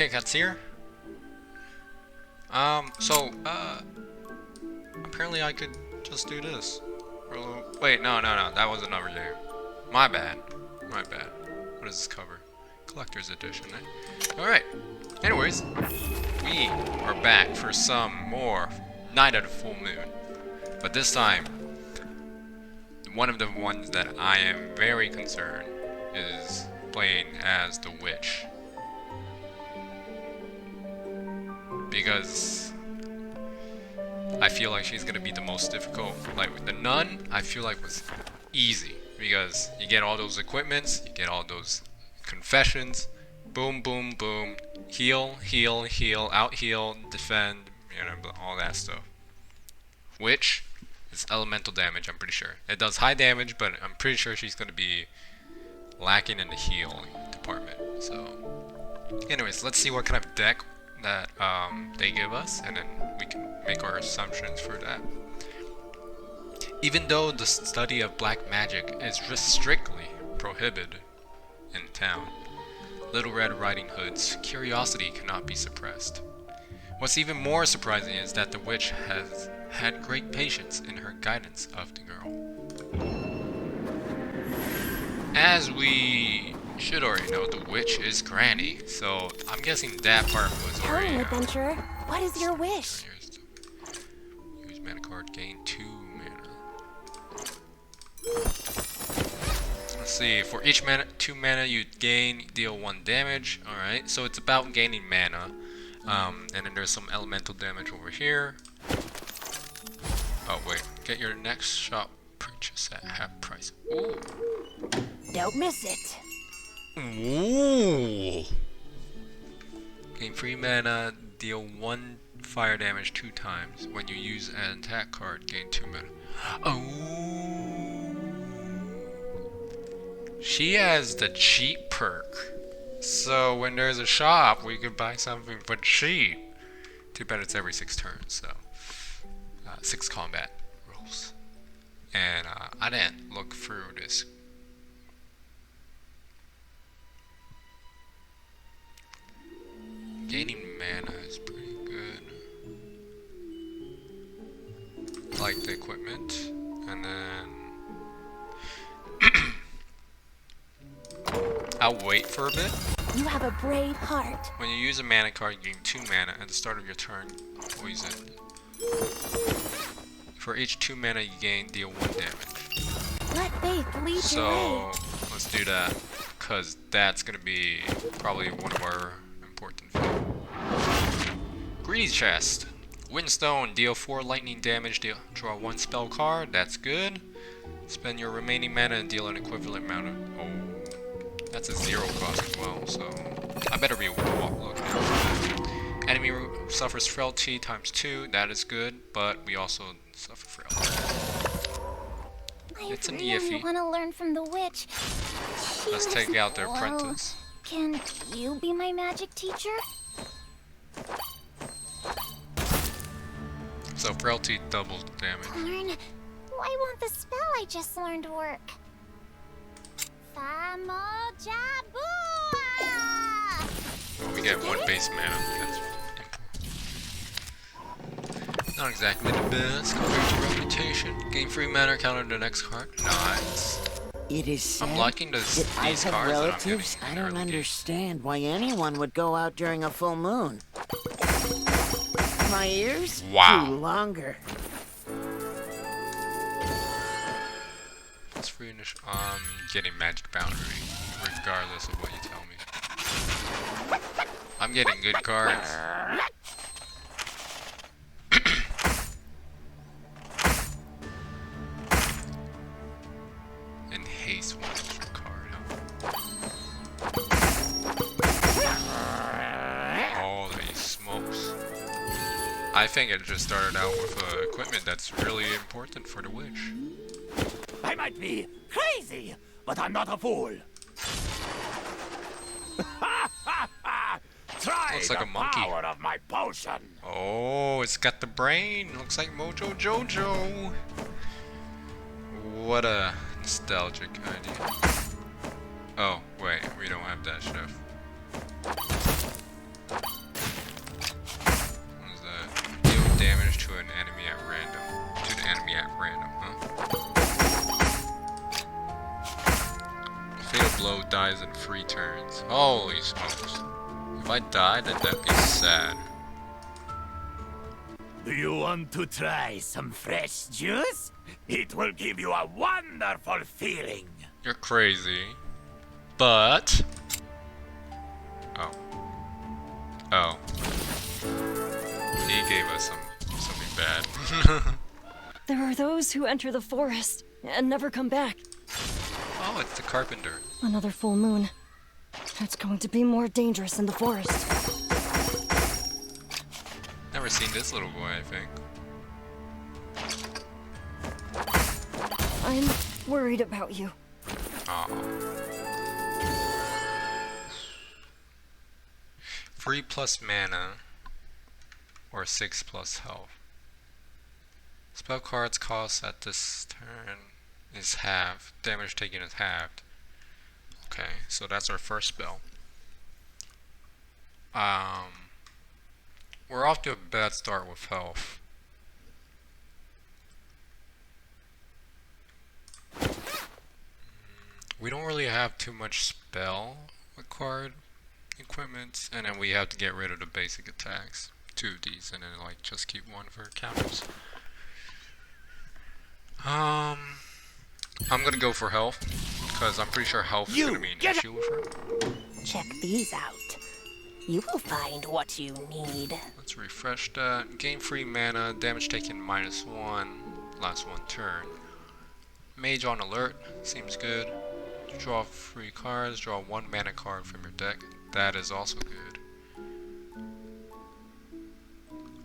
Kcats here. Apparently I could just do this. Wait, no, that was another game. My bad. What does this cover? Collector's edition, eh? Alright. Anyways, we are back for some more Night of the Full Moon. But this time, one of the ones that I am very concerned is playing as the witch. Because I feel like she's gonna be the most difficult. Like with the nun, I feel like was easy because you get all those equipments, you get all those confessions, boom, boom, boom, heal, out heal, defend, you know, all that stuff. Witch is elemental damage, I'm pretty sure. It does high damage, but I'm pretty sure she's gonna be lacking in the healing department. So, anyways, let's see what kind of deck that they give us, and then we can make our assumptions for that. Even though the study of black magic is strictly prohibited in town, Little Red Riding Hood's curiosity cannot be suppressed. What's even more surprising is that the witch has had great patience in her guidance of the girl. As we should already know, the witch is Granny, so I'm guessing that part was already. Hello, adventurer. What is your wish? Use mana card, gain 2 mana. Let's see. For each 2 mana you gain, deal 1 damage. All right, so it's about gaining mana, and then there's some elemental damage over here. Oh wait, get your next shop purchase at half price. Ooh. Don't miss it. Ooh. Gain 3 mana, deal 1 fire damage 2 times. When you use an attack card, gain 2 mana. Oh. She has the cheap perk. So when there's a shop, we could buy something for cheap. Too bad it's every 6 turns, so 6 combat rolls. And I didn't look through this. Gaining mana is pretty good. Like the equipment, and then I'll wait for a bit. You have a brave heart. When you use a mana card, you gain 2 mana at the start of your turn. Poison. For each 2 mana you gain, deal 1 damage. Let faith lead your So way. let's do that, cause that's gonna be probably one of our important things. Greedy Chest. Windstone, deal 4 lightning damage, draw 1 spell card, that's good. Spend your remaining mana and deal an equivalent amount of... Oh, that's a 0 cost as well, so I better be looking out. Enemy suffers frailty times 2, that is good, but we also suffer frailty. It's an I really want to learn from the witch. Let's take out their apprentice. Can you be my magic teacher? So frailty doubles damage. Darn, why won't the spell I just learned work? Famojabua! Well, we get 1 base mana. That's not exactly the best compared to reputation. Gain 3 mana, counter the next card. Nice. It is said I'm liking these I cards have that I'm relatives. getting I in don't early game. understand why anyone would go out during a full moon. My ears? Wow. Too longer. Let's finish on getting magic boundary, regardless of what you tell me. I'm getting good cards. And haste 1 extra card. Holy smokes. I think it just started out with equipment that's really important for the witch. I might be crazy, but I'm not a fool. Try Looks like the a monkey. power of my potion. Oh, it's got the brain. Looks like Mojo Jojo. What a nostalgic idea. Oh, wait, we don't have that chef. What is that? Deal damage to an enemy at random. To the enemy at random, huh? Fatal blow dies in 3 turns. Holy smokes. If I died, then that'd be sad. Do you want to try some fresh juice? It will give you a wonderful feeling. You're crazy. But... Oh. Oh. He gave us something bad. There are those who enter the forest and never come back. Oh, it's the carpenter. Another full moon. It's going to be more dangerous in the forest. Never seen this little boy, I think. I'm worried about you. Aw. 3 plus mana, or 6 plus health. Spell cards cost at this turn is halved. Damage taken is halved. Okay, so that's our first spell. We're off to a bad start with health. We don't really have too much spell with card equipment, and then we have to get rid of the basic attacks. 2 of these, and then like just keep 1 for counters. I'm gonna go for health, because I'm pretty sure health is gonna be an issue with her. Check these out. You will find what you need. Let's refresh that. Gain free mana, damage taken -1, last 1 turn. Mage on alert, seems good. Draw 3 cards, draw 1 mana card from your deck. That is also good.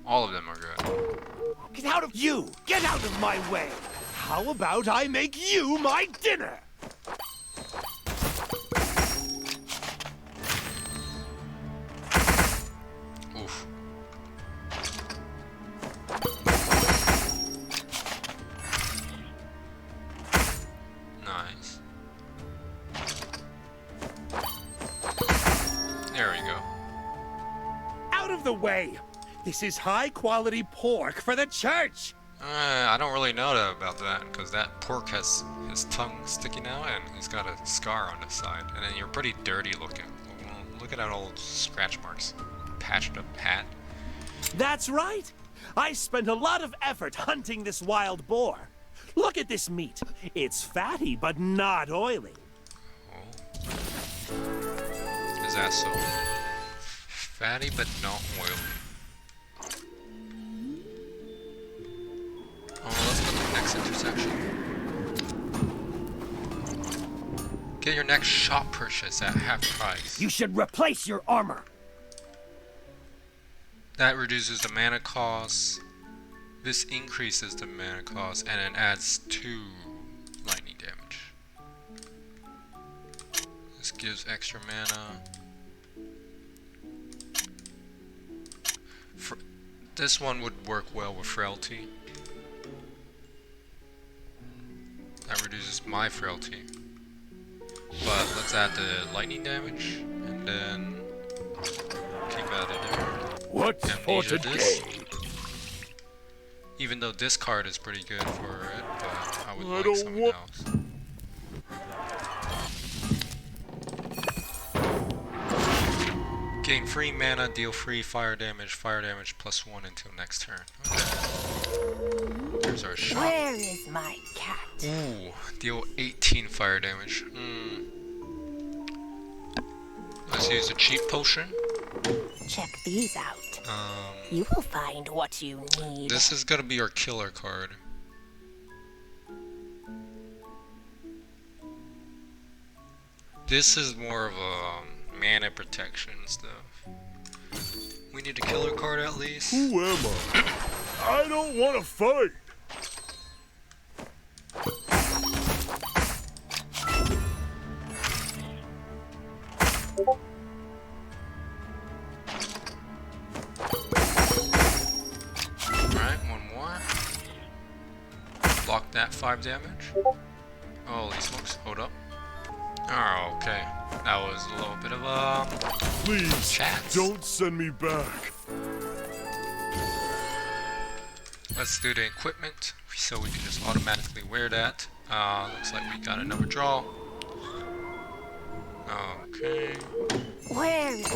All of them are good. Get out of you! Get out of my way! How about I make you my dinner? Oof. Nice. There we go. Out of the way! This is high-quality pork for the church! I don't really know about that, because that pork has his tongue sticking out and he's got a scar on the side. And then you're pretty dirty looking. Look at that old scratch marks. Patched up hat. That's right! I spent a lot of effort hunting this wild boar. Look at this meat. It's fatty, but not oily. Oh. Is that so? Fatty, but not oily. Oh, let's go to the next intersection. Get your next shop purchase at half price. You should replace your armor. That reduces the mana cost. This increases the mana cost and it adds 2 lightning damage. This gives extra mana. This one would work well with frailty. That reduces my frailty. But let's add the lightning damage and then keep that in there. What's for Amnesia today? this. Even though this card is pretty good for it, but I would like something else. Gain free mana, deal free fire damage +1 until next turn. Okay. There's our shot. Where is my cat? Ooh, deal 18 fire damage. Let's use a cheap potion. Check these out. You will find what you need. This is gonna be our killer card. This is more of a mana protection stuff. We need a killer card at least. Who am I? I don't want to fight. Alright, 1 more. Block that 5 damage. Holy smokes, hold up. Oh, okay. That was a little bit of Please, chats. don't send me back. Let's do the equipment so we can just automatically wear that. Looks like we got another draw. Okay. Where? Alright,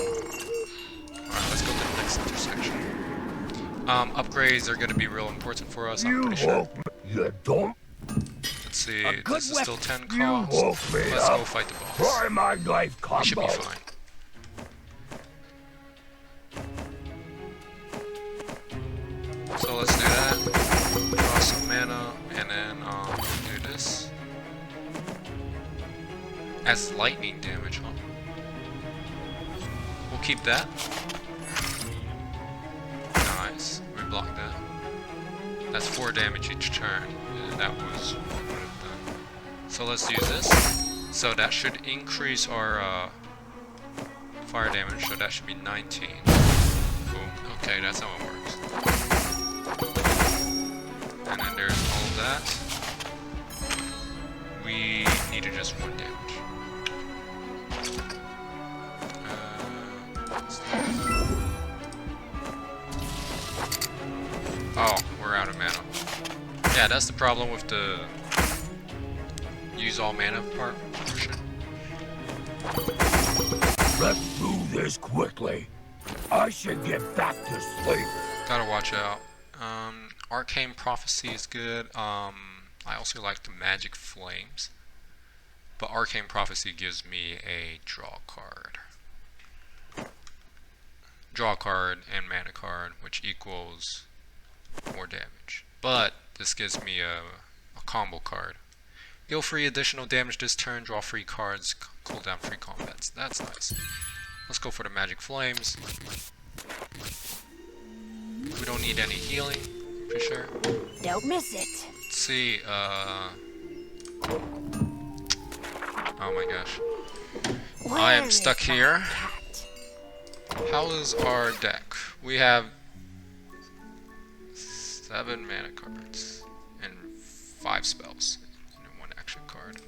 let's go to the next intersection. Upgrades are going to be real important for us, I'm pretty sure. You don't. Let's see, good this is still 10 You cost. woke me Let's up. go fight the boss. Try my knife combo. We should be fine. So let's do that. Draw some mana, and then do this. As lightning damage, huh? We'll keep that. Nice. We blocked that. That's 4 damage each turn. And that was what I would have done. So let's use this. So that should increase our fire damage. So that should be 19. Boom. Okay, that's how it works. And then there's all of that. We needed just 1 damage. Oh, we're out of mana. Yeah, that's the problem with the use all mana part portion. Let's do this quickly. I should get back to sleep. Gotta watch out. Arcane Prophecy is good. I also like the Magic Flames. But Arcane Prophecy gives me a draw card. Draw card and mana card, which equals more damage. But this gives me a combo card. Deal free additional damage this turn, draw free cards, cooldown free combats. That's nice. Let's go for the Magic Flames. We don't need any healing, for sure. Don't miss it. Let's see, oh my gosh. I am stuck here. Cat? How is our deck? We have 7 mana cards and 5 spells and 1 action card.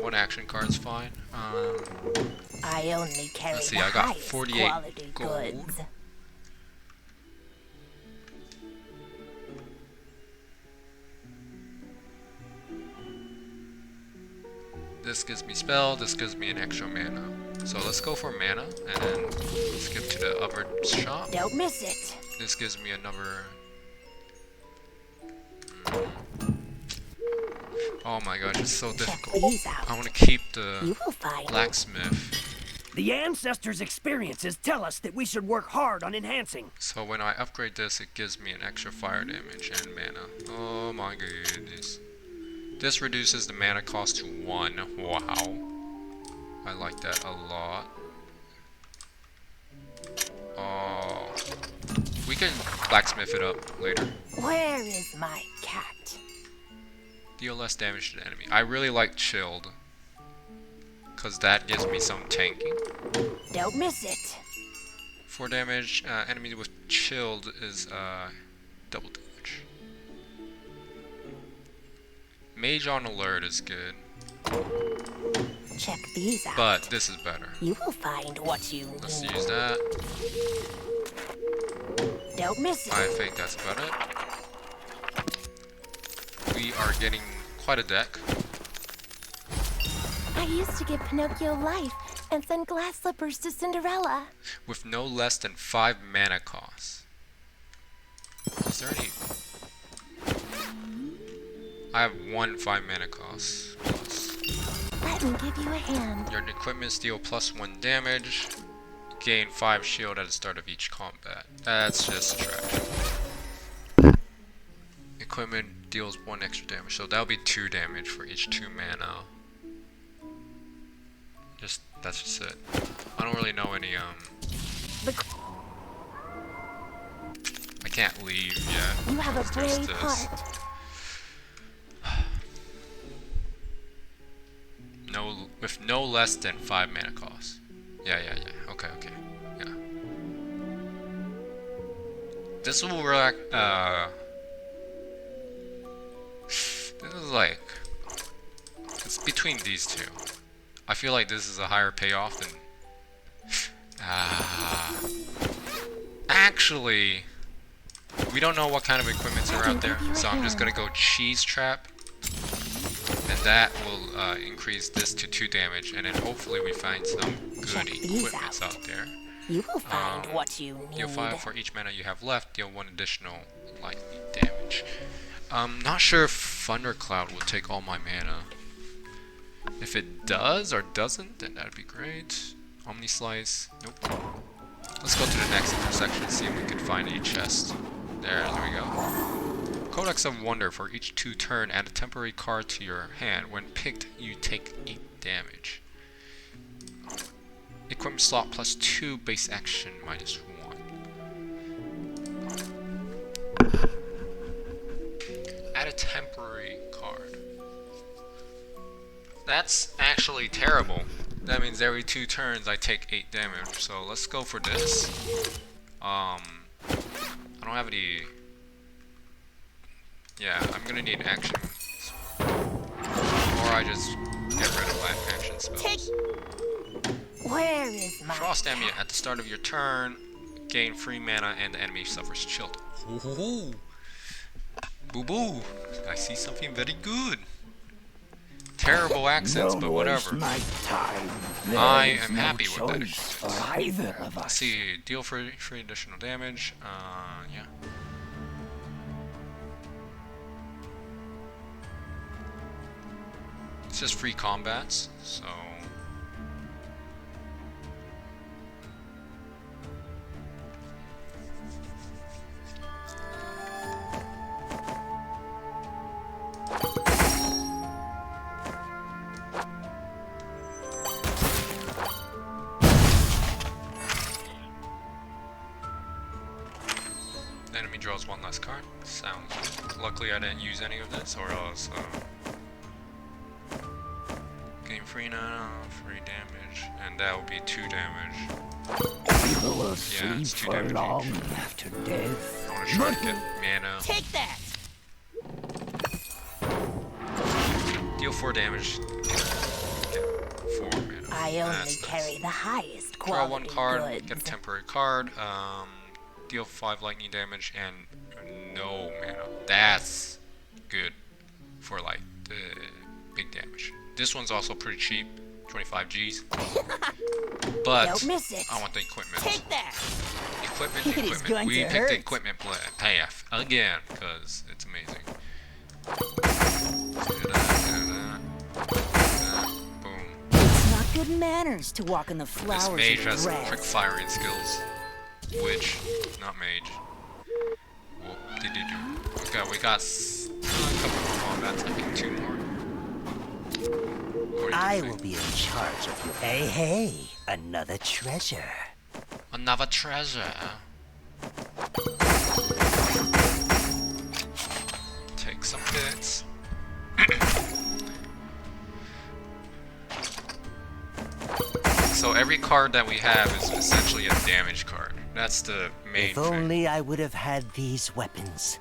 1 action card's fine. I only carry Let's see, the I got highest 48 quality gold. goods. This gives me spell, this gives me an extra mana. So let's go for mana, and then let's get to the other shop. Don't miss it. This gives me another... Oh my gosh, it's so Check difficult. these out. I want to keep You the will find blacksmith. The ancestors' experiences tell us that we should work hard on enhancing. So when I upgrade this, it gives me an extra fire damage and mana. Oh my goodness. This reduces the mana cost to 1. Wow. I like that a lot. Oh. We can blacksmith it up later. Where is my cat? Deal less damage to the enemy. I really like chilled, because that gives me some tanking. Don't miss it. 4 damage. Enemy with chilled is double damage. Mage on alert is good, Check these out. but this is better. You will find what you Let's need. use that. Don't miss it. I think that's about it. We are getting quite a deck. I used to give Pinocchio life and send glass slippers to Cinderella. With no less than 5 mana costs. Is there any... I have 1 5 mana cost. Let me give you a hand. Your equipment deal +1 damage. Gain 5 shield at the start of each combat. That's just trash. Equipment deals 1 extra damage, so that'll be 2 damage for each 2 mana. That's just it. I don't really know any I can't leave yet. You have a There's brave this. heart. With no less than 5 mana cost. Yeah. Okay. Yeah. This will work. This is like, it's between these two. I feel like this is a higher payoff than... Actually, we don't know what kind of equipments are out there, so I'm just gonna go cheese trap. And that will increase this to 2 damage, and then hopefully we find some good equipments out there. You will find what you need. Deal 5 for each mana you have left, deal 1 additional lightning damage. Not sure if Thundercloud will take all my mana. If it does or doesn't, then that'd be great. Omni Slice, nope. Let's go to the next intersection and see if we can find a chest. There we go. Codex of Wonder, for each 2 turn, add a temporary card to your hand. When picked, you take 8 damage. Equipment slot plus 2, base action minus 1. Add a temporary card. That's actually terrible. That means every 2 turns I take 8 damage. So let's go for this. I don't have any... Yeah, I'm gonna need action. Or I just get rid of action spells. Where is my Frost Amulet. At the start of your turn, gain free mana and the enemy suffers chill. Ooh. Boo boo. I see something very good. Terrible accents, but whatever. I am happy with that. For either of Let's us. see, deal for free additional damage. Yeah. It's just free combats, so. Enemy draws 1 less card. Sounds good. Luckily I didn't use any of this, or else gain free mana, free damage, and that will be 2 damage. People will Yeah, sleep it's 2 for damage long each. after death. I want to try to get mana. Take that! Deal 4 damage. Get 4 mana. I only That's carry nice. the highest Draw quality 1 card, goods. get a temporary card, deal 5 lightning damage, and no mana. That's good for like the big damage. This one's also pretty cheap, 25 Gs. But Don't miss it. I want the equipment. Take that! Equipment. It is going We to picked hurt. the equipment path again, because it's amazing. Boom. It's not good manners to walk in the This flowers mage of has grass. quick firing skills. Which, not mage. Whoop-de-de-doo. Okay, we got a couple more combats, I think 2 more. According to I the will thing. be in charge of you. Hey, hey, another treasure. Another treasure. Take some bits. So every card that we have is essentially a damage card. That's the main If thing. only I would have had these weapons.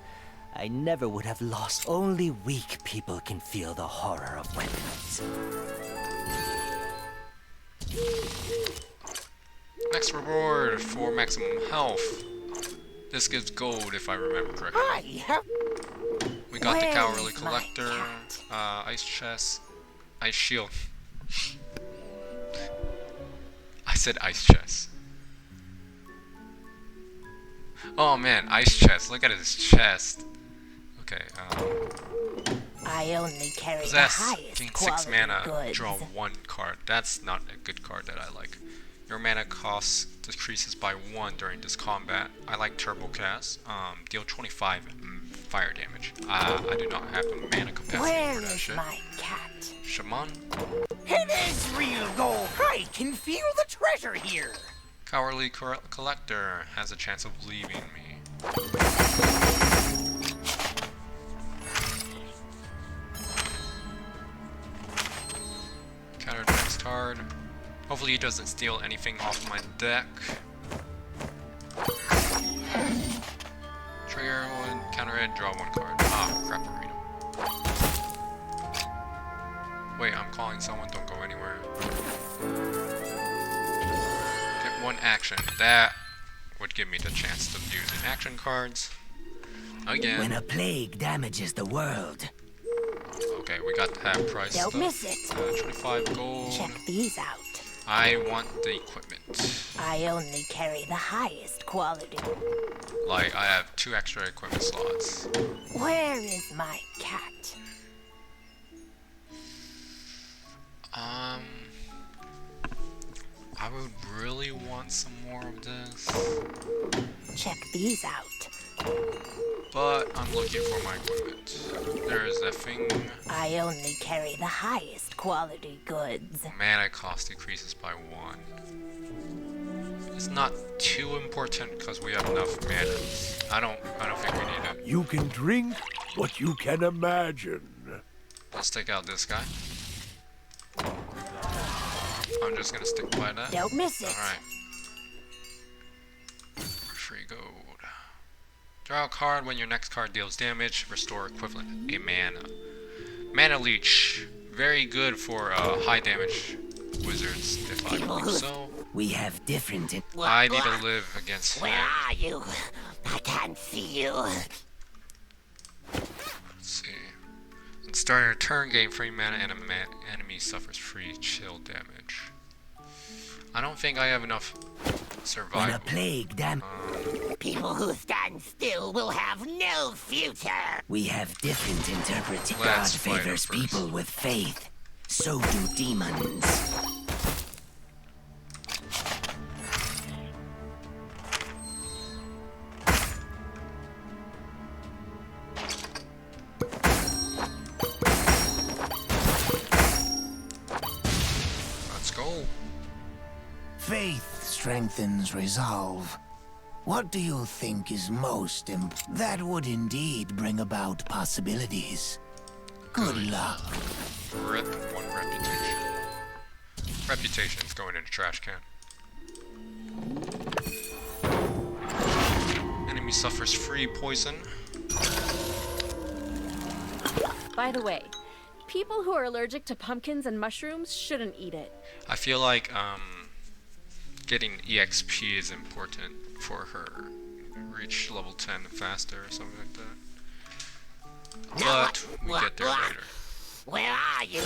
I never would have lost. Only weak people can feel the horror of weapons. Next reward for maximum health. This gives gold if I remember correctly. I have... We got the Where Cowardly is my Collector, cat? Ice Chest, Ice Shield. I said Ice Chest. Oh man, Ice Chest. Look at his chest. Okay, I only carry the possess. highest Gain 6 quality mana, goods. draw 1 card. That's not a good card that I like. Your mana cost decreases by 1 during this combat. I like Turbo Cast. Deal 25 fire damage. I do not have the mana capacity Where for that is shit. my cat? Shaman. It is real gold. I can feel the treasure here. Cowardly Collector has a chance of leaving me. Counter next card. Hopefully he doesn't steal anything off my deck. Trigger 1, counter it, draw 1 card. Ah, crap arena. Wait, I'm calling someone, don't go anywhere. Get one action. That would give me the chance to use the action cards. Again. When a plague damages the world. Okay, we got the half price Don't stuff. miss it. 25 gold. Check these out. I want the equipment. I only carry the highest quality. Like, I have 2 extra equipment slots. Where is my cat? I would really want some more of this. Check these out. But I'm looking for my equipment. There's that thing. I only carry the highest quality goods. Mana cost decreases by 1. It's not too important because we have enough mana. I don't think we need it. You can drink what you can imagine. Let's take out this guy. I'm just gonna stick by that. Don't miss it. Alright. Free gold. Draw a card when your next card deals damage. Restore equivalent. A mana. Mana leech. Very good for high damage wizards, if I believe so. We have different. I need to live against him. Where are you? I can't see you. Let's see. At the start of your turn, gain free mana and enemy suffers free chill damage. I don't think I have enough survival. When a plague People who stand still will have no future. We have different interpretations. God Let's fight him favors first. people with faith. So do demons. Let's go. Faith strengthens resolve. What do you think is most that would indeed bring about possibilities? Good luck. Rip 1 reputation. Reputation's going in a trash can. Enemy suffers free poison. By the way, people who are allergic to pumpkins and mushrooms shouldn't eat it. I feel like getting EXP is important for her. Reach level 10 faster or something like that. But we get there later. Where are you?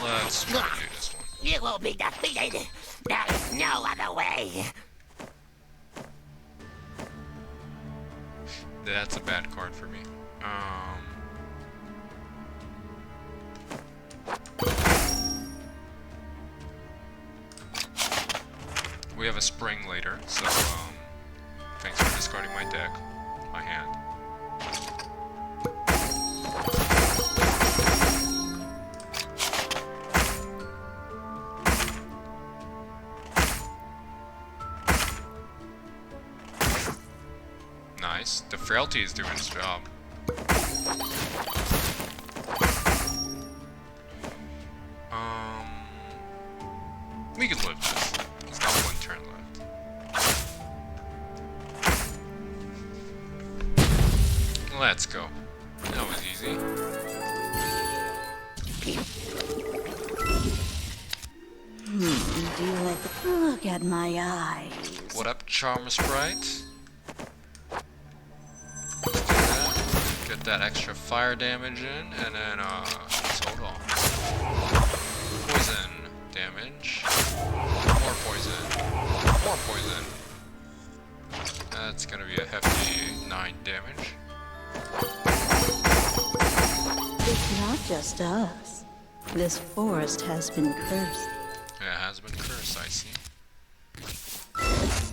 Let's try to do this one. You will be defeated. There is no other way. That's a bad card for me. We have a spring later, so thanks for discarding my deck, my hand. Nice. The frailty is doing its job. We can live this. He's got 1 turn left. Let's go. That was easy. Do you like the look at my eyes? What up, Charm Sprite? Get that extra fire damage in, and then just hold on. Poison damage. More poison. More poison. That's gonna be a hefty 9 damage. It's not just us. This forest has been cursed. Yeah, it has been cursed, I see.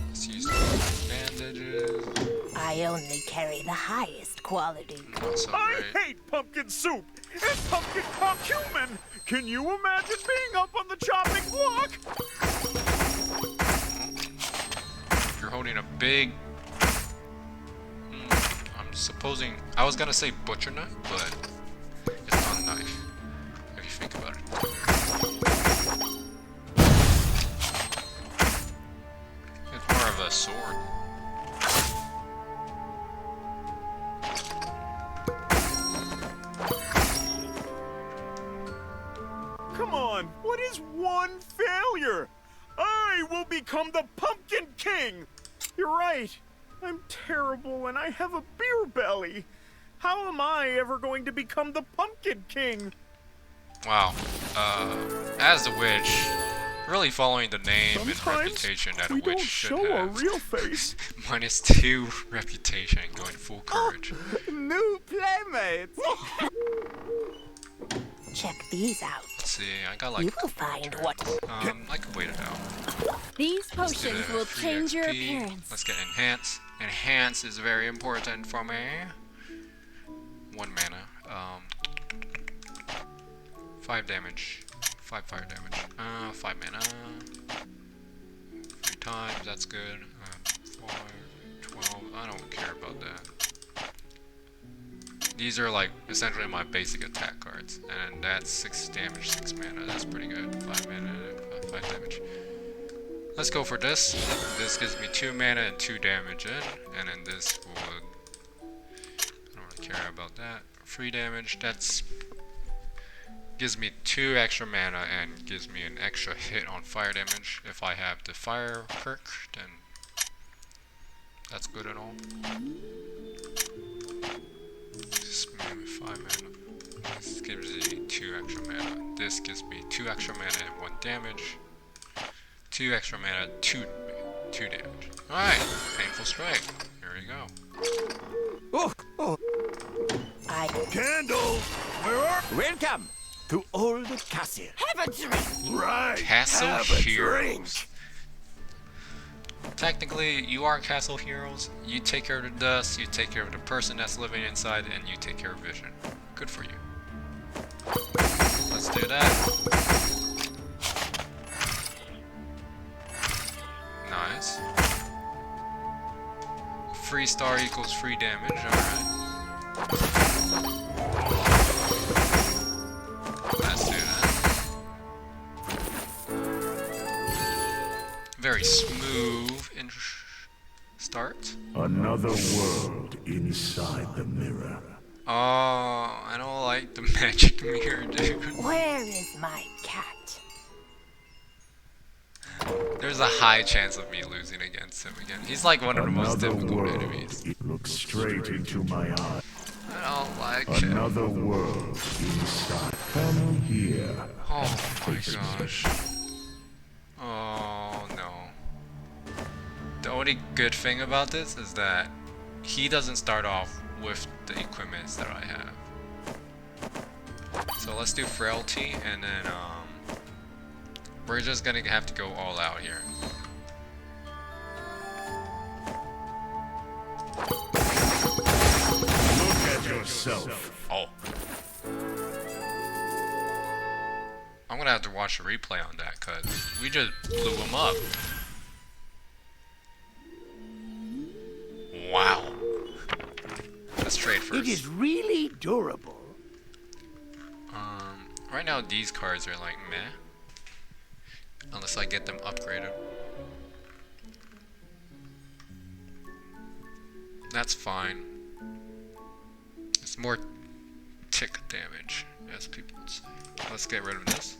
Let's use the bandages. I only carry the highest quality. Not so I great. hate pumpkin soup and pumpkin curcumin. Can you imagine being up on the chopping block? You're holding a big... I'm supposing... I was gonna say butcher knife, but it's not a knife. If you think about it. It's more of a sword. is one failure. I will become the Pumpkin King. You're right. I'm terrible and I have a beer belly. How am I ever going to become the Pumpkin King? Wow. As a witch, really following the name and reputation that a witch should have. Real face. -2 reputation, going full courage. New playmates. Check these out. Let's see, I got like. You will find what. I can wait it out. These potions will change your appearance. Let's get enhance. Enhance is very important for me. 1 mana. 5 damage. 5 fire damage. 5 mana. 3 times, that's good. 4, 12. I don't care about that. These are like essentially my basic attack cards. And that's 6 damage, 6 mana. That's pretty good. 5 mana, 5 damage. Let's go for this. This gives me 2 mana and 2 damage in. And then this would. I don't really care about that. 3 damage. That's. Gives me 2 extra mana and gives me an extra hit on fire damage. If I have the fire perk, then that's good and all. This maybe 5 mana. This gives me 2 extra mana. This gives me 2 extra mana and 1 damage. 2 extra mana, 2 damage. Alright, painful strike. Here we go. Candle! Welcome to Old Castle. Have a drink! Right! Castle have a Heroes. drink. Technically, you are Castle Heroes. You take care of the dust, you take care of the person that's living inside, and you take care of vision. Good for you. Let's do that. Nice. Free star equals free damage, alright. Let's do that. Very smooth start. Another world inside the mirror. Oh, I don't like the magic mirror, dude. Where is my cat? There's a high chance of me losing against him again. He's like one of the most difficult enemies. Look straight into my eyes. I don't like him. Another world inside. Come here. Oh my gosh. Oh no. The only good thing about this is that he doesn't start off with the equipments that I have. So let's do frailty and then we're just gonna have to go all out here. Look at yourself. Oh. I'm gonna have to watch a replay on that because we just blew him up. Wow. Let's trade first. It is really durable. Right now these cards are like meh. Unless I get them upgraded. That's fine. It's more tick damage, as people would say. Let's get rid of this.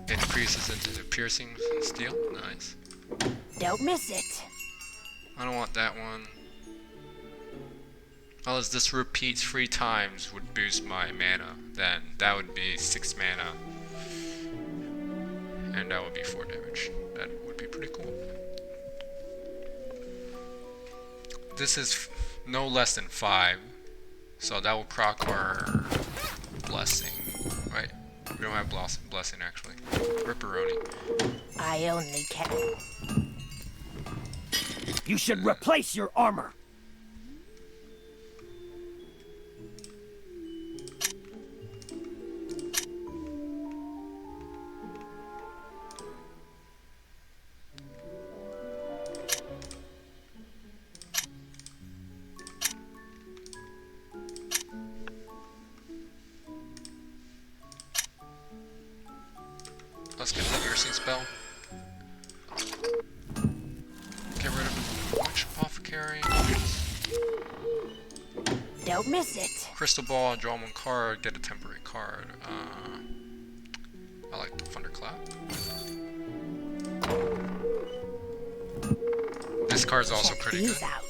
It increases into the piercing steel. Nice. Don't miss it. I don't want that one. Unless this repeats 3 times would boost my mana, then that would be 6 mana. And that would be 4 damage. That would be pretty cool. This is no less than 5. So that will proc our blessing. Right? We don't have blessing actually. Ripperoni. I only can. You should replace your armor. Let's get the piercing spell. Get rid of the witch apothecary. Don't miss it. Crystal ball, draw 1 card, get a temporary card. I like the thunderclap. This card's also pretty good. Out.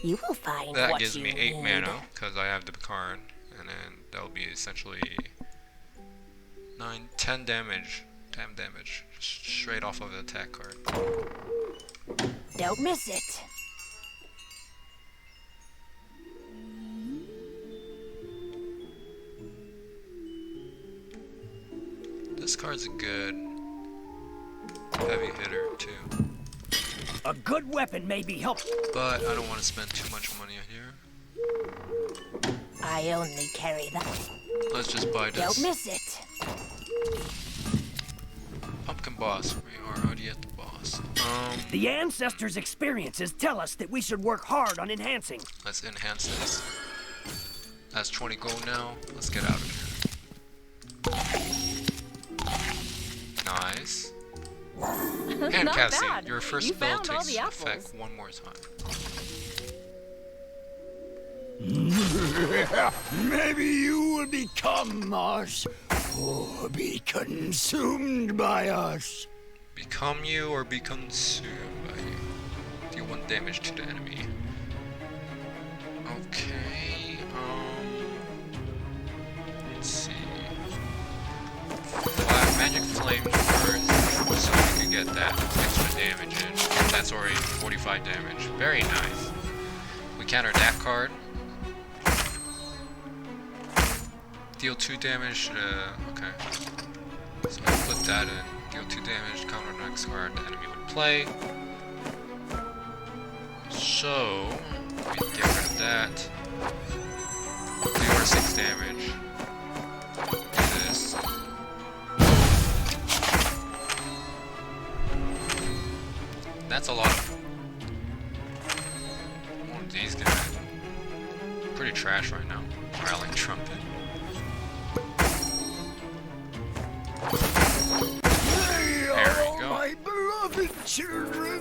You will find That what gives you me 8 need. mana because I have the card, and then that'll be essentially 10 damage. 10 damage, just straight off of the attack card. Don't miss it. This card's a good heavy hitter too. A good weapon may be helpful, But I don't want to spend too much money here. I only carry that. Let's just buy this. Don't miss it. Pumpkin boss. We are already at the boss. The ancestors' experiences tell us that we should work hard on enhancing. Let's enhance this. That's 20 gold now. Let's get out of here. Nice. Hand Not casting. bad. Your first You spell found all takes the apples. effect one more time. Maybe you will become us, or be consumed by us. Become you or be consumed by you. Deal 1 damage to the enemy. Okay, let's see. Magic Flame first, so we can get that extra damage in. That's already 45 damage. Very nice. We counter that card. Deal 2 damage, okay. So I put that in. Deal 2 damage, counter the next card the enemy would play. So, we get rid of that. Deal 6 damage. Do this. That's a lot of one of these guys. Pretty trash right now. Rallying Trumpet. There we go. My beloved children.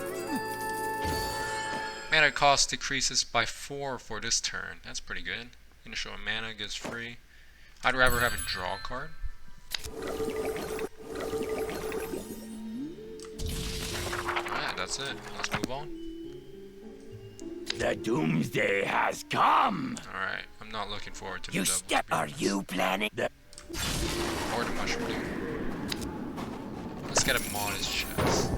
Mana cost decreases by 4 for this turn. That's pretty good. Initial mana gives free. I'd rather have a draw card. Alright, that's it. Let's move on. The doomsday has come. Alright, I'm not looking forward to the You double step. Are experience. you planning? Or the mushroom dude. Let's get a modest chest.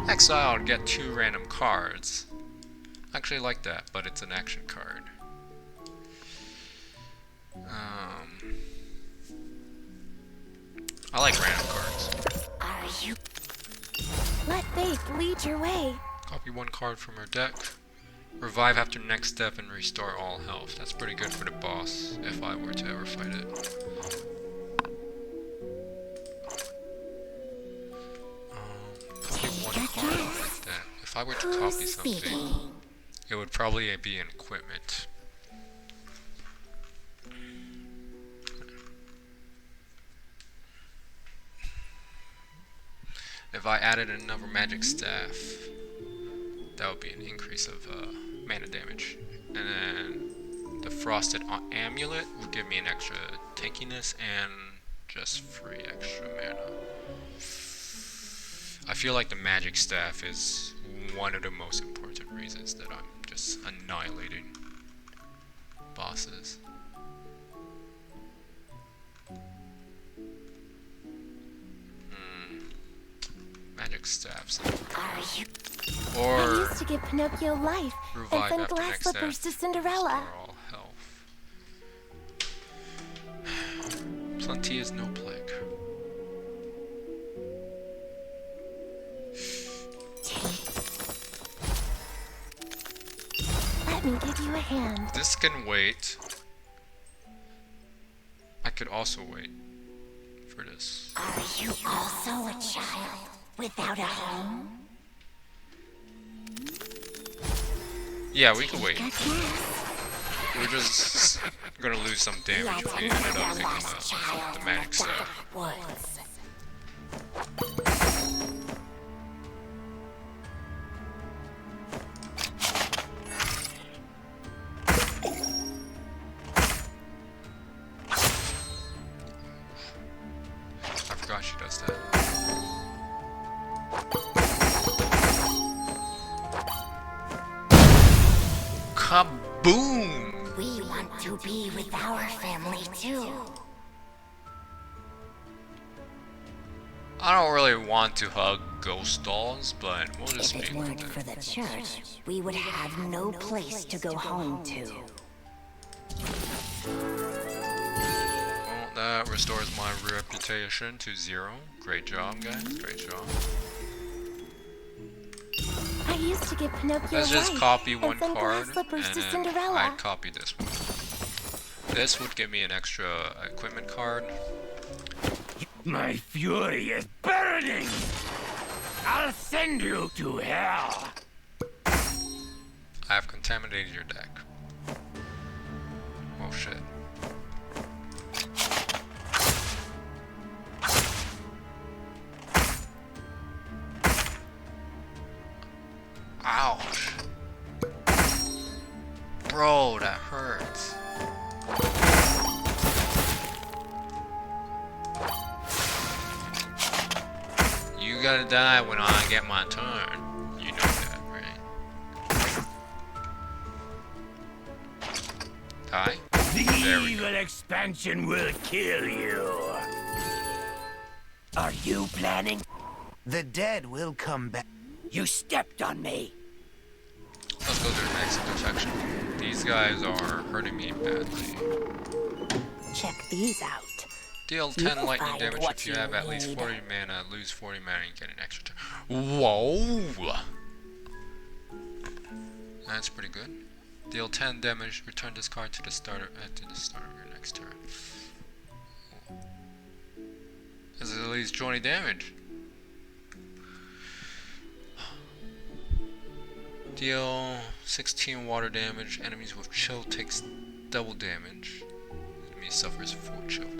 Exile, get 2 random cards. I actually like that, but it's an action card. I like random cards. Are you? Let faith lead your way. Copy 1 card from your deck. Revive after next step and restore all health. That's pretty good for the boss, if I were to ever fight it. Copy 1 card like that. If I were to copy something, it would probably be an equipment. If I added another magic staff, that would be an increase of mana damage. And then the frosted amulet would give me an extra tankiness and just free extra mana. I feel like the magic staff is one of the most important reasons that I'm just annihilating bosses. Magic staffs. I Or used to give Pinocchio life and revive send after glass next slippers step. to Cinderella. Restore all health. Plenty is no plague. Let me give you a hand. This can wait. I could also wait for this. Are you also a child without a home? Yeah, we can wait. We're just gonna lose some damage if we ended up picking the magic stuff. Woods. instead. Kaboom! We want to be with our family too. I don't really want to hug ghost dolls, but we'll just If it weren't for the church, we would have no place to go home to. Well, that restores my reputation to 0. Great job, guys. Great job. I used to give Pinocchio Let's just life copy and one send card, glass slippers and to then Cinderella. I'd copy this one. This would give me an extra equipment card. My fury is burning! I'll send you to hell! I have contaminated your deck. Oh shit. Ouch. Bro, that hurts. You gotta die when I get my turn. You know that, right? Die? The evil expansion will kill you. Are you planning? The dead will come back. You stepped on me. Let's go to the next intersection. These guys are hurting me badly. Check these out. Deal You 10 will lightning find damage what if you you have at least need. 40 mana, lose 40 mana and get an extra turn. Whoa! That's pretty good. Deal 10 damage, return this card to the start of your next turn. This is at least 20 damage. Deal 16 water damage, enemies with chill takes double damage. Enemy suffers 4 chill.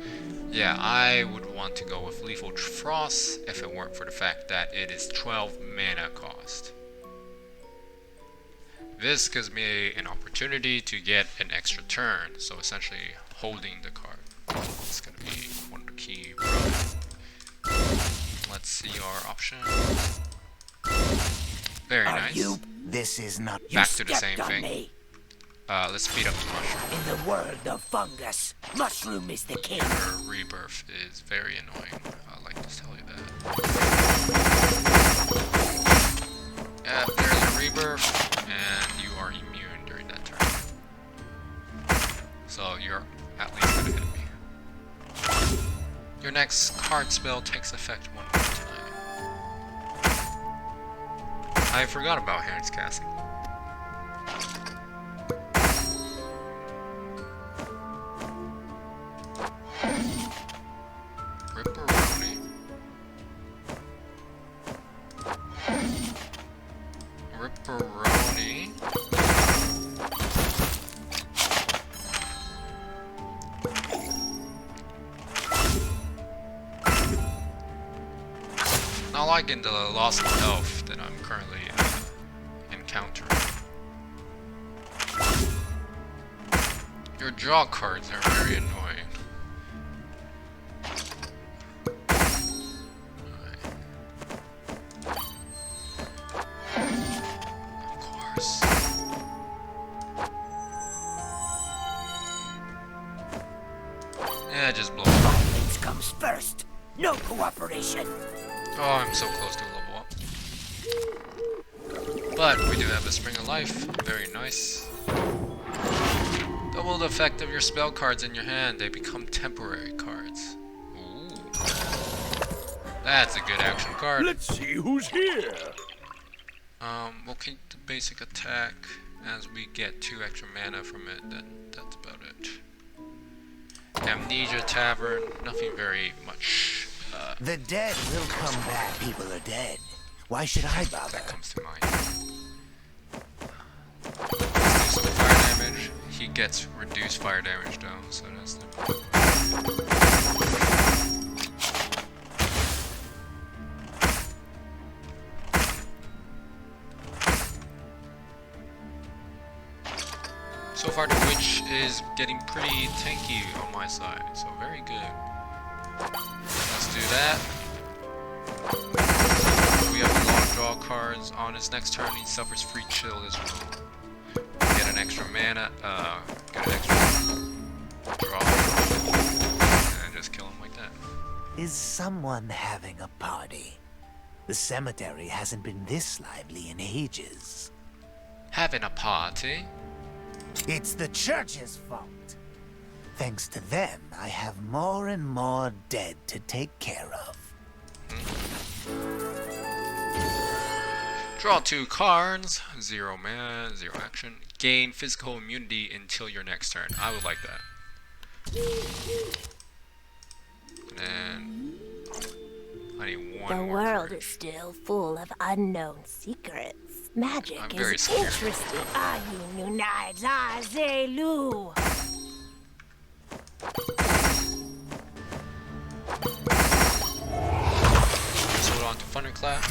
Yeah, I would want to go with Lethal Frost if it weren't for the fact that it is 12 mana cost. This gives me an opportunity to get an extra turn, so essentially holding the card. It's gonna be one of the key. Let's see our option. Very nice. This is not. Back to the same thing. Let's speed up the mushroom. In the world of fungus, mushroom is the king. Your rebirth is very annoying. I'd like to tell you that. There's a rebirth, and you are immune during that turn. So you're at least gonna hit me. Your next card spell takes effect one more time. I forgot about hands casting. Ripperoni. Ripperoni. Not liking the loss of health that I'm currently encountering. Your draw cards are very annoying. Of course. Yeah, just blow up. Violence comes first. No cooperation. Oh, I'm so close to a level up. But we do have a Spring of Life. Very nice. Double the effect of your spell cards in your hand. They become temporary cards. Ooh. That's a good action card. Let's see who's here. We'll keep the basic attack. As we get 2 extra mana from it, then that's about it. Amnesia Tavern. Nothing very much. The dead will come back. People are dead. Why should I bother? That comes to mind. Let's do some fire damage. He gets reduced fire damage though, so that's the... So far the witch is getting pretty tanky on my side, so very good. Let's do that. We have a lot of draw cards. On his next turn, he suffers free chill as well. Get an extra mana, get an extra draw, and just kill him like that. Is someone having a party? The cemetery hasn't been this lively in ages. Having a party? It's the church's fault. Thanks to them, I have more and more dead to take care of. Draw 2 cards, 0 mana, 0 action. Gain physical immunity until your next turn. I would like that. And I need one The more world card. is still full of unknown secrets. Magic I'm is very scared. interesting. Are you Nunai Zazelu? Let's hold on to Thunderclap.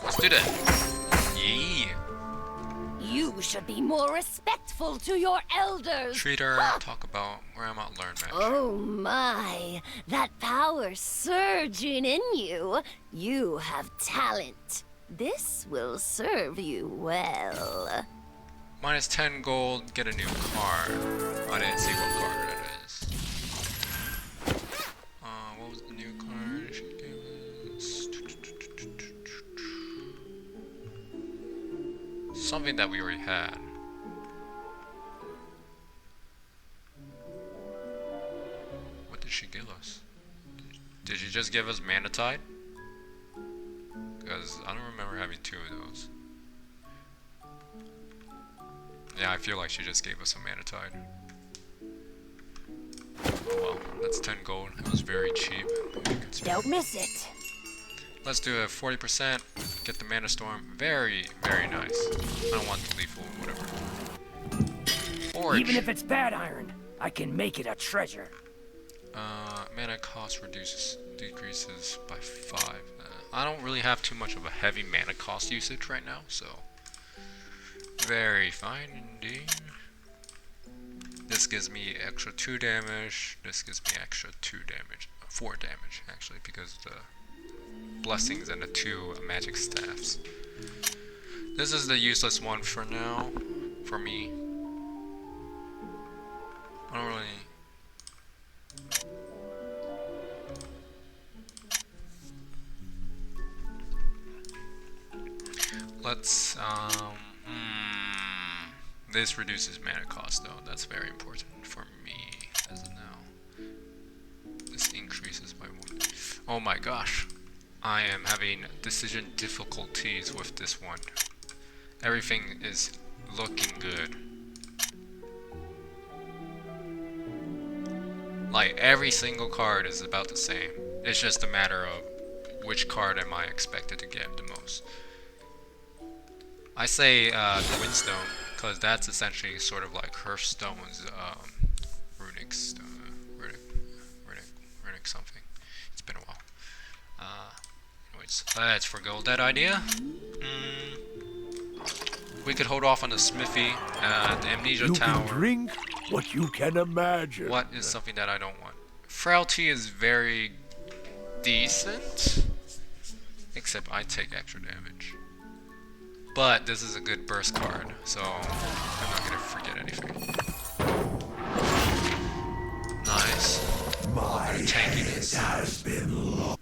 Let's do that. Yeah. You should be more respectful to your elders. Treater, talk about where I'm at, learn match. Oh my, that power surging in you. You have talent. This will serve you well. Minus 10 gold, get a new card. I didn't see what card it is. What was the new card she gave us? Something that we already had. What did she give us? Did she just give us Manatide? Because I don't remember having 2 of those. Yeah, I feel like she just gave us a Manatide. Oh well, that's 10 gold. It was very cheap. Don't miss it. Let's do a 40%. Get the Mana Storm. Very, very nice. I don't want the lethal, whatever. Forge. Even if it's bad iron, I can make it a treasure. Mana cost decreases by 5. I don't really have too much of a heavy mana cost usage right now, so very fine indeed. This gives me extra 2 damage. This gives me extra 2 damage, 4 damage actually, because of the blessings and the 2 magic staffs. This is the useless one for now, for me. I don't really. Let's this reduces mana cost though. That's very important for me as of now. This increases by 1. Oh my gosh. I am having decision difficulties with this one. Everything is looking good. Like every single card is about the same. It's just a matter of which card am I expected to get the most. I say the Windstone, because that's essentially sort of like Hearthstone's runic something. It's been a while. Anyways, let's forgo that idea. We could hold off on the Smithy, the Amnesia Tower. You can drink what you can imagine. What is something that I don't want? Frailty is very decent, except I take extra damage. But this is a good burst card, so I'm not gonna forget anything. Nice. My tankiness has been lost.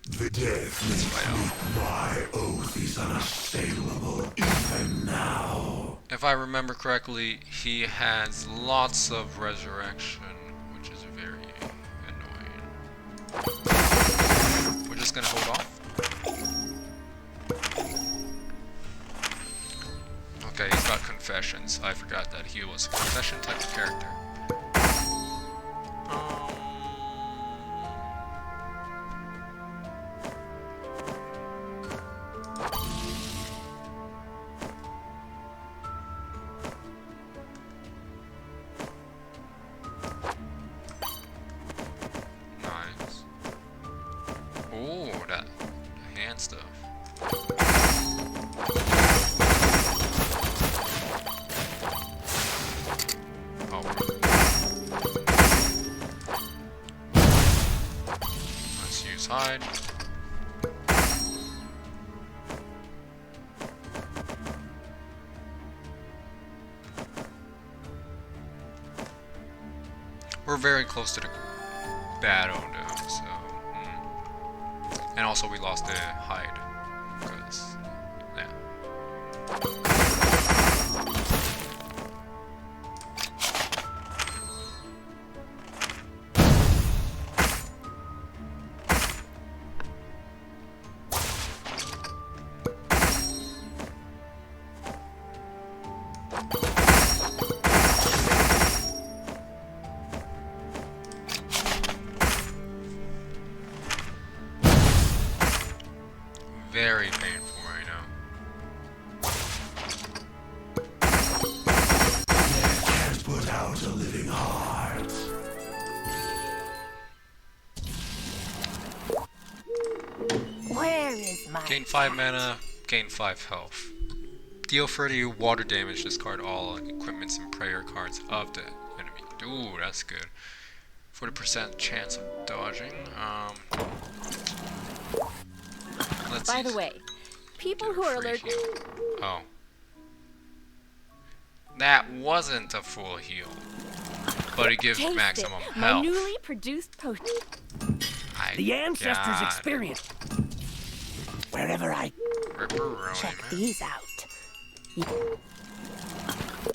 The death my oath is unassailable even now. If I remember correctly, he has lots of resurrection, which is very annoying. We're just gonna hold off. Okay, he's got confessions. I forgot that he was a confession type of character. hide. We're very close to the battle now, so... And also we lost the hide, because... yeah. Very painful right now. Has put out a living heart. Where is my Gain 5 mana, gain 5 health. Deal 30 water damage, discard all equipments and prayer cards of the enemy. Ooh, that's good. 40% chance of dodging. Let's By see. the way, people who are allergic. Oh. That wasn't a full heal. But it gives Taste maximum it. health. My newly produced potion. The ancestors' got it. experience. Wherever I Ripperoni, check man. these out?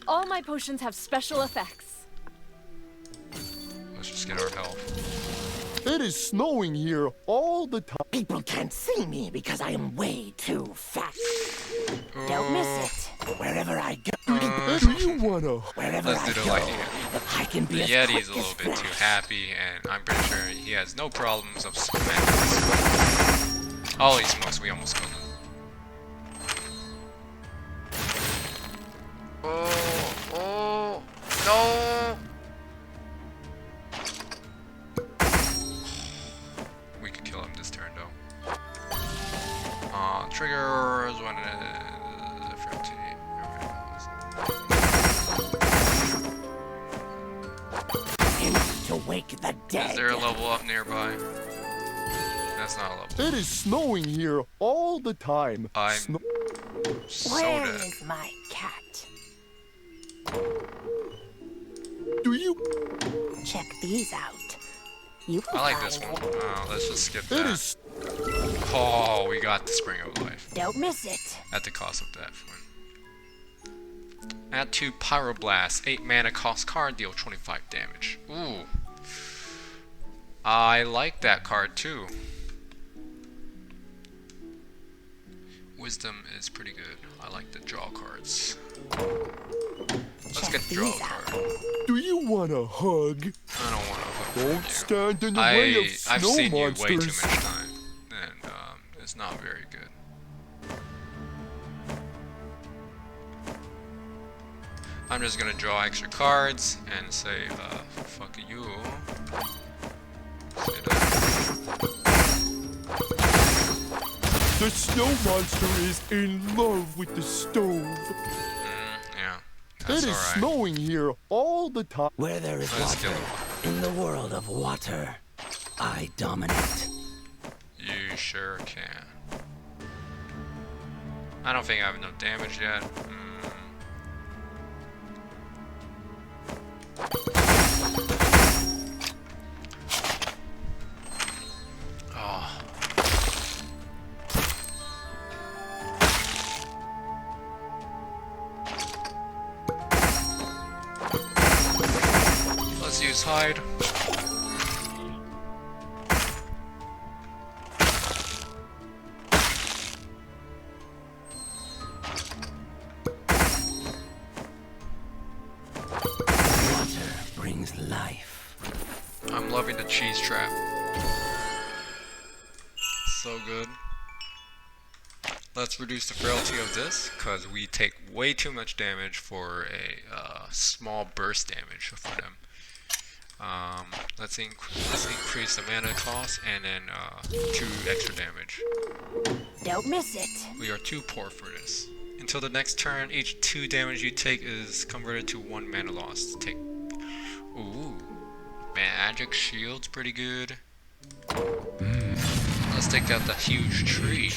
All my potions have special effects. Let's just get our health. It is snowing here all the time. People can't see me because I am way too fat. Don't miss it. Wherever I go, Do you wanna? wherever Let's I do the go, lightning. I can be The as Yeti's quick a little as bit too flash. happy, and I'm pretty sure he has no problems of smacking. Holy smokes, we almost killed him. Oh, no! We could kill him this turn, though. Triggers when To wake the dead. Is there a level up nearby? That's not a level. It is snowing here all the time. I'm so Where dead. is my cat? Do you? Check these out. You I like this one. Let's just skip It that. is. Oh, we got the Spring of Life. Don't miss it. At the cost of death. Add 2 Pyroblast, 8 mana cost card, deal 25 damage. Ooh. I like that card too. Wisdom is pretty good. I like the draw cards. Let's get the draw card. Do you want a hug? I don't want to hug. Don't stand in the way of I've snow seen monsters. you way too much time, and it's not very good. I'm just gonna draw extra cards and say, fuck you. Say that. The snow monster is in love with the stove. Yeah, It that's is alright. snowing here all the time. Where there is Let's kill water, him. in the world of water, I dominate. You sure can. I don't think I have enough damage yet. Oh. Let's use hide. Water brings life. I'm loving the cheese trap. So good. Let's reduce the frailty of this, because we take way too much damage for a small burst damage for them. Let's increase the mana cost and then 2 extra damage. Don't miss it. We are too poor for this. Until the next turn, each 2 damage you take is converted to 1 mana loss. Take. Ooh, magic shield's pretty good. Let's take out the huge tree.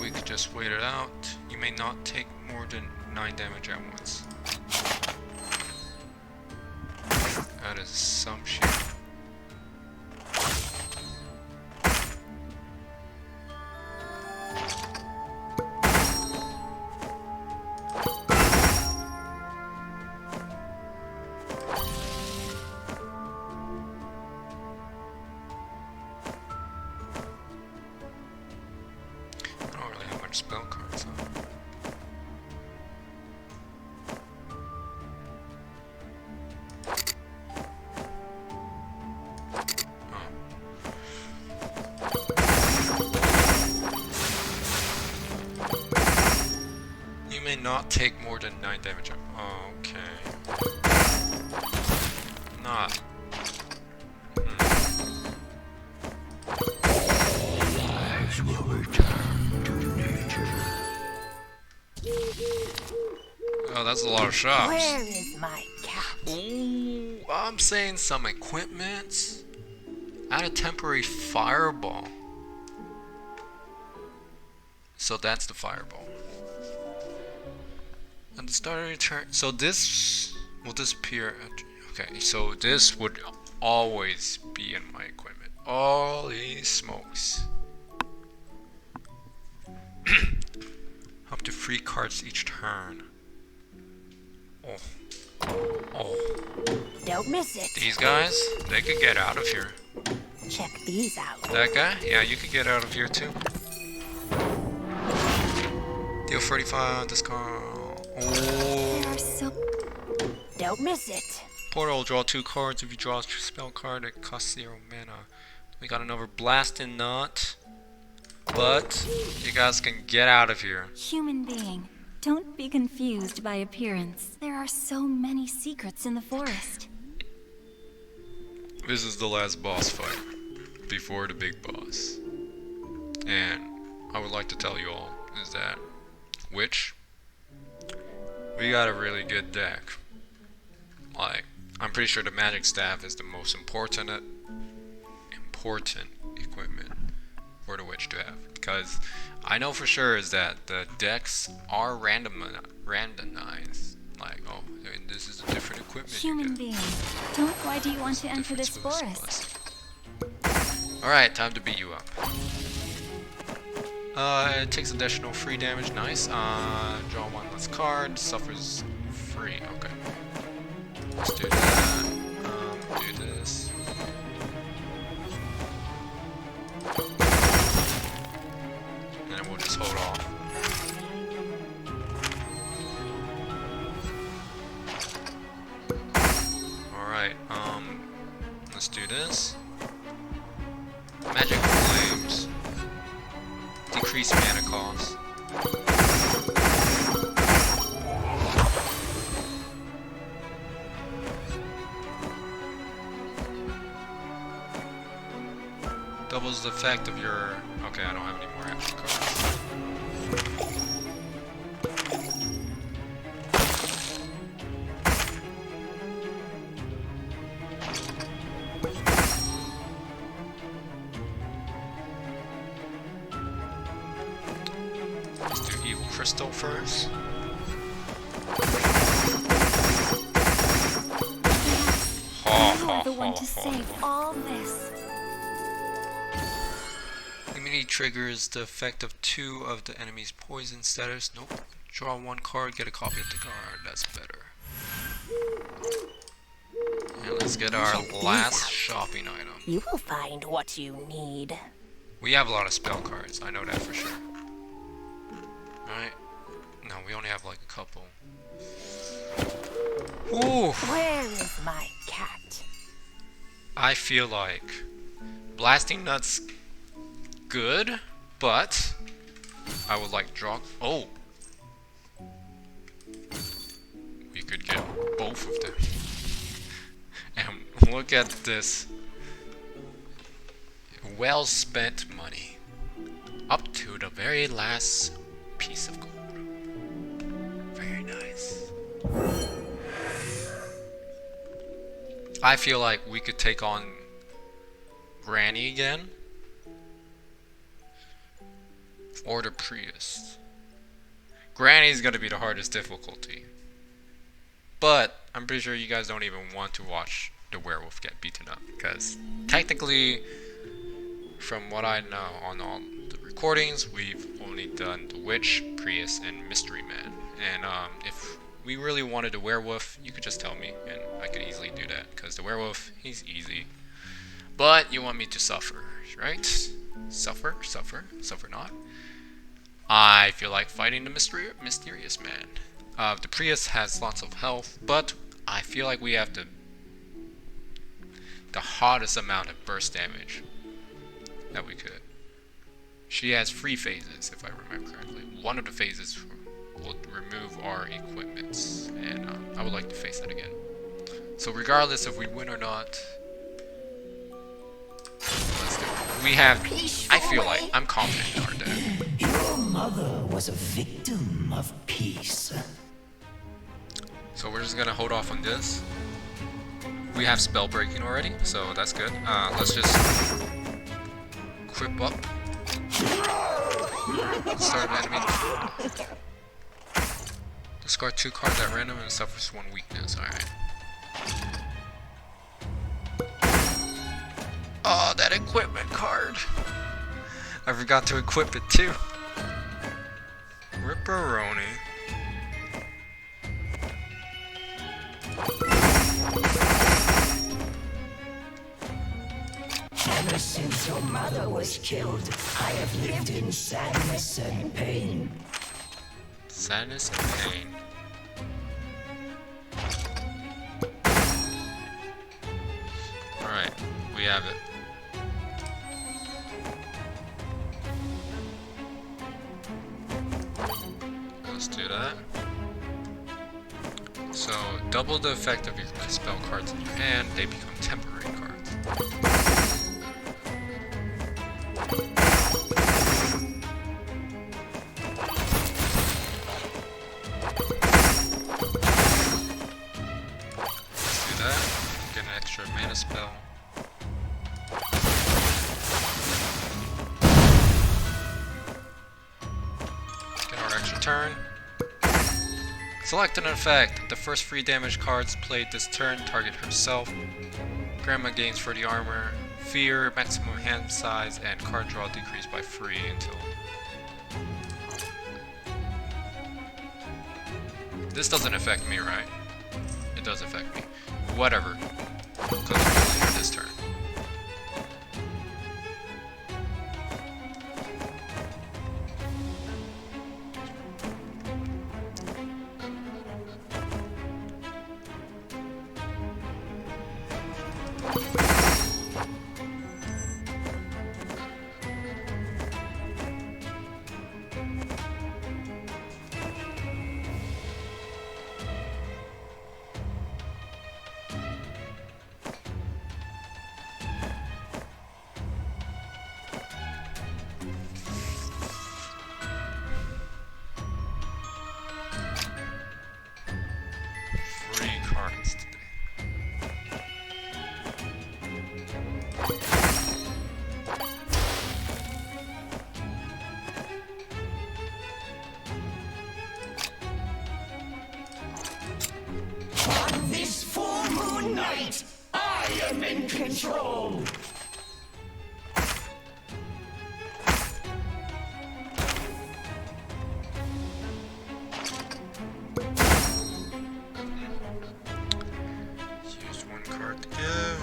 We could just wait it out. You may not take more than 9 damage at once. That is some shit. Spell cards, huh? You may not take more than 9 damage. Okay. Not. Lives will return to nature. Oh, that's a lot of shops. Where is my cat? Ooh, I'm saying some equipment. Add a temporary fireball. So that's the fireball. At the start of your turn. So this will disappear. Okay, so this would always be in my equipment. Holy smokes. Up to 3 cards each turn. Oh. Don't miss it. These guys, they could get out of here. Check these out. That guy? Yeah, you could get out of here too. Deal 45, discard. Oh. Don't miss it. Portal, draw 2 cards. If you draw a spell card, it costs 0 mana. We got another blasting knot. But you guys can get out of here. Human being, don't be confused by appearance. There are so many secrets in the forest. This is the last boss fight before the big boss. And I would like to tell you all is that Witch, we got a really good deck. Like, I'm pretty sure the magic staff is the most important equipment for the Witch to have, because I know for sure is that the decks are randomized. Like, oh, this is a different equipment. Human being, why do you want to enter this forest? Alright, time to beat you up. It takes additional free damage, nice. Draw 1 less card, suffers free, okay. Let's do that. Do this. And then we'll just hold off. Alright, let's do this. Magic Flames. Decrease mana cost. Doubles the effect of your... Okay, I don't have any more action cards. Let's do Evil Crystal first. You are the one to save all this. Immunity triggers the effect of 2 of the enemy's poison status. Nope. Draw 1 card, get a copy of the card. That's better. And let's get our last shopping item. You will find what you need. We have a lot of spell cards. I know that for sure. Alright. No, we only have like a couple. Ooh. Where is my cat? I feel like Blasting Nut's good, but I would like draw. Oh, we could get both of them. And look at this. Well spent money. Up to the very last piece of gold. Very nice. I feel like we could take on Granny again. Or the Prius. Granny's gonna be the hardest difficulty. But I'm pretty sure you guys don't even want to watch the werewolf get beaten up. Because technically, from what I know on all the recordings, we've only done the Witch, Prius, and Mystery Man. And if we really wanted the werewolf, you could just tell me, and I could easily do that. Because the werewolf, he's easy. But you want me to suffer, right? Suffer not. I feel like fighting the mysterious man. The Prius has lots of health, but I feel like we have the hottest amount of burst damage that we could. She has 3 phases, if I remember correctly. One of the phases will remove our equipments, and I would like to face that again. So regardless if we win or not, let's do it. We have, I feel like, I'm confident in our deck. Your mother was a victim of peace. So we're just gonna hold off on this. We have spell breaking already, so that's good. Let's just equip up. Start an enemy. Discard 2 cards at random and suffers 1 weakness. Alright. Oh, that equipment card. I forgot to equip it too. Ripperoni. Ever since your mother was killed, I have lived in sadness and pain. Sadness and pain. Alright, we have it. Let's do that. So, double the effect of your spell cards in your hand, they become temporary cards. Let's do that. Get an extra mana spell. Get our extra turn. Select an effect. The first 3 damage cards played this turn target herself. Grandma gains 30 armor, fear, maximum hand size, and card draw decreased by 3 until... This doesn't affect me, right? It does affect me. Whatever. Because I'm only this turn. Cards today. On this full moon night, I am in control. Use 1 card to give.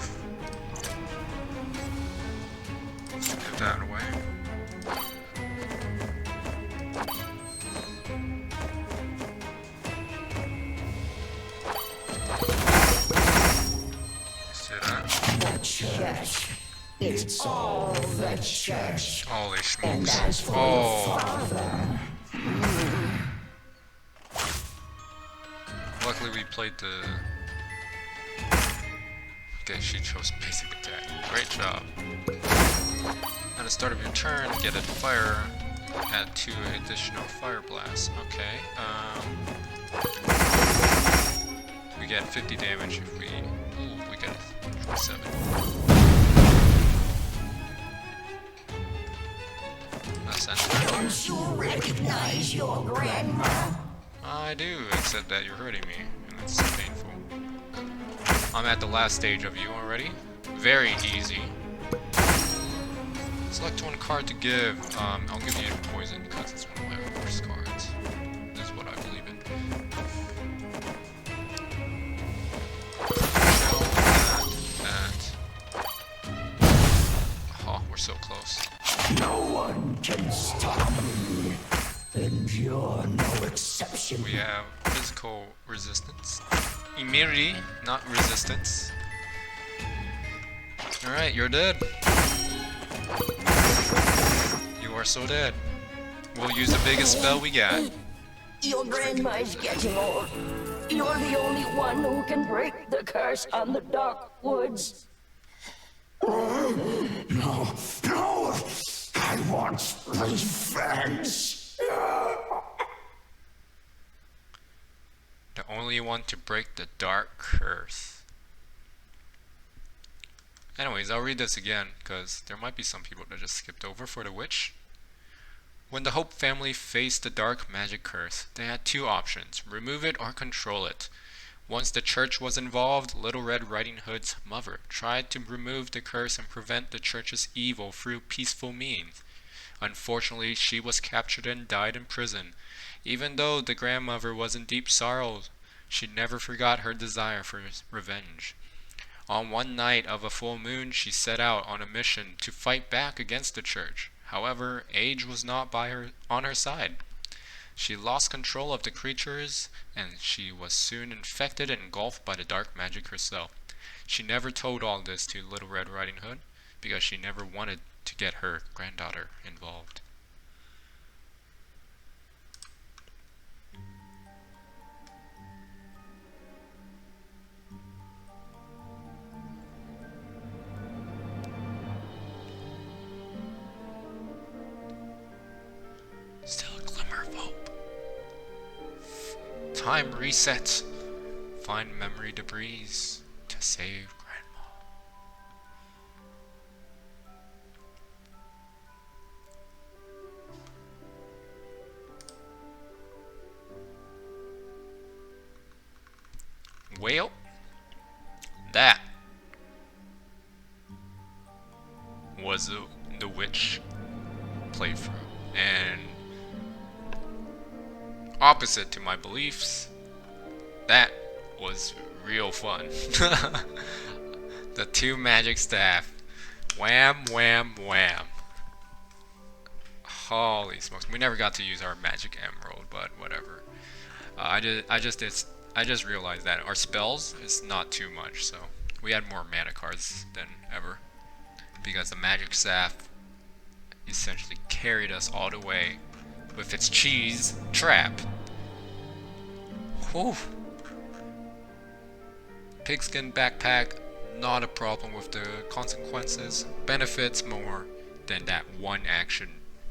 Let's give that away. Let's do that. The church. It's all the church. Holy And smokes. as for your father... Luckily we played the... Okay, she chose basic attack. Great job. At the start of your turn, get a fire, add 2 additional fire blasts. Okay, we get 50 damage if we... Ooh, we get 7. Don't you recognize your grandma? I do, except that you're hurting me, and it's painful. I'm at the last stage of you already. Very easy. Select one card to give. I'll give you poison because it's one of my worst cards. This is what I believe in. Oh, we're so close. No one can stop me, and you're no exception. We have physical resistance. Immunity, not resistance. Alright, you're dead. You are so dead. We'll use the biggest spell we got. Your grandma is getting old. You're the only one who can break the curse on the dark woods. No, no! I want revenge! The only one to break the dark curse. Anyways, I'll read this again, because there might be some people that just skipped over for the witch. When the Hope family faced the dark magic curse, they had two options, remove it or control it. Once the church was involved, Little Red Riding Hood's mother tried to remove the curse and prevent the church's evil through peaceful means. Unfortunately, she was captured and died in prison. Even though the grandmother was in deep sorrow, she never forgot her desire for revenge. On one night of a full moon, she set out on a mission to fight back against the church. However, age was not on her side. She lost control of the creatures, and she was soon infected and engulfed by the dark magic herself. She never told all this to Little Red Riding Hood, because she never wanted to get her granddaughter involved. Still a glimmer of hope. Time resets. Find memory debris to save Grandma. Well, that was the witch playthrough. And opposite to my beliefs, that was real fun. The two magic staff, wham, wham, wham. Holy smokes! We never got to use our magic emerald, but whatever. I just realized that our spells is not too much, so we had more mana cards than ever because the magic staff essentially carried us all the way with its cheese trap. Whew. Pigskin backpack, not a problem with the consequences. Benefits more than that one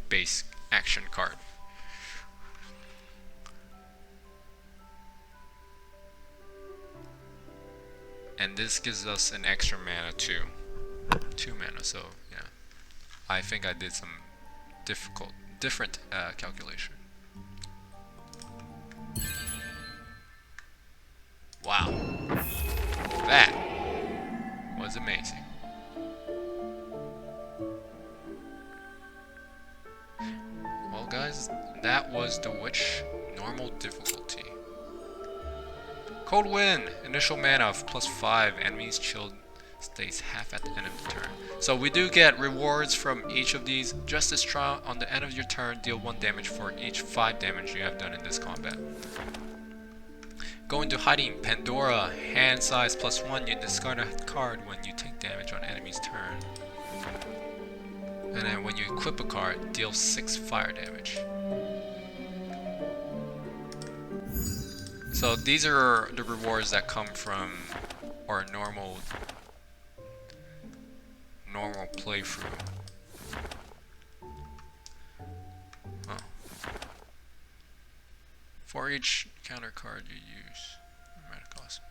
base action card. And this gives us an extra mana too. 2 mana, so yeah. I think I did some different calculation. Wow. That was amazing. Well guys, that was the Witch normal difficulty. Cold Wind, initial mana of +5, enemies chilled stays half at the end of the turn. So we do get rewards from each of these. Justice Trial, on the end of your turn, deal 1 damage for each 5 damage you have done in this combat. Go into Hiding, Pandora, hand size +1, you discard a card when you take damage on enemy's turn. And then when you equip a card, deal 6 fire damage. So these are the rewards that come from our normal playthrough. Huh. For each counter card you use, mana cost.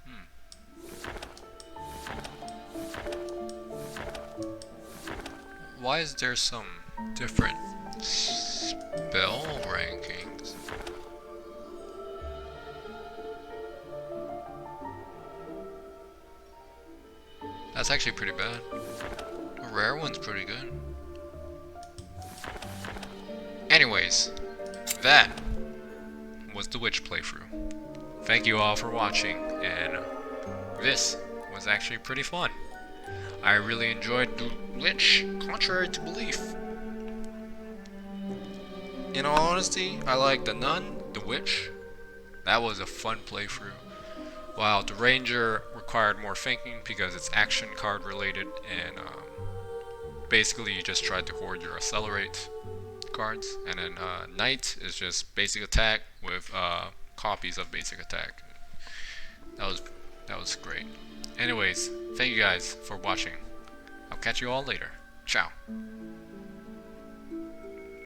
Why is there some different spell rankings? That's actually pretty bad. The rare one's pretty good. Anyways, that was the Witch playthrough. Thank you all for watching, and this was actually pretty fun. I really enjoyed the Witch, contrary to belief. In all honesty, I like the Nun, the Witch. That was a fun playthrough. While the Ranger required more thinking because it's action card related, and basically you just tried to hoard your accelerate cards, and then Knight is just basic attack with copies of basic attack. That was great. Anyways, thank you guys for watching. I'll catch you all later. Ciao.